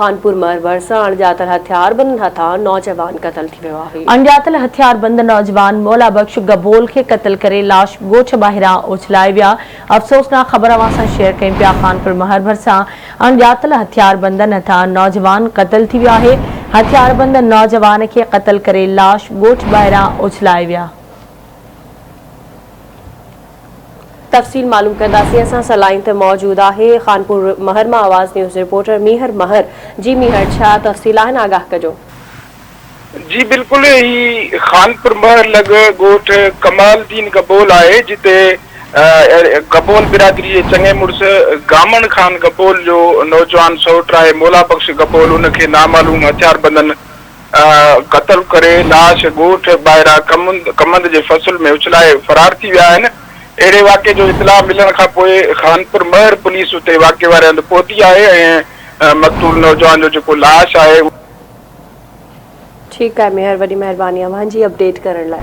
कानपुर महर भरिसां अणॼातल हथियारबंद हथां नौजवान क़तल थी वियो आहे। अणॼातल हथियारबंद नौजवान मौला बख्श गबोल खे क़तल करे लाश ॻोठ ॿाहिरां उछलाए विया। अफ़सोसनाक ख़बर अवां सां शेयर कयूं पिया। कानपुर महर भरिसां अणॼातल हथियारबंदनि हथां नौजवान क़तल थी वियो आहे। हथियारबंद नौजवान खे क़तल करे लाश ॻोठ ॿाहिरां उछलाए विया। तफ़सील मालूम कंदासीं। असां सां लाइन ते मौजूद आहे कानपुर महर मां आवाज़ न्यूज़ रिपोर्टर मीहर महर। जी मीहर, छा तफ़सील आहिनि, आगाह कजो। जी बिल्कुल, ही खानपुर महर लॻ ॻोठ कमालदीन गबोल आहे, जिते गबोल बिरादरी जे चङे मुड़ुस गामन खान गबोल जो नौजवान सौट आहे मौला बख्श गबोल, उनखे नामालूम हथियारबंदनि क़तल करे लाश ॻोठ ॿाहिरां कमंद जे फसल में उछलाए फरार थी विया आहिनि। अहिड़े वाक़े जो इतलाह मिलण खां पोइ खानपुर महर पुलिस उते वाक़े वारे हंधि पहुती आहे ऐं मक़तूल नौजवान जो जेको लाश आहे। ठीकु आहे मीहर, वॾी महिरबानी अव्हां जी अपडेट करण लाइ।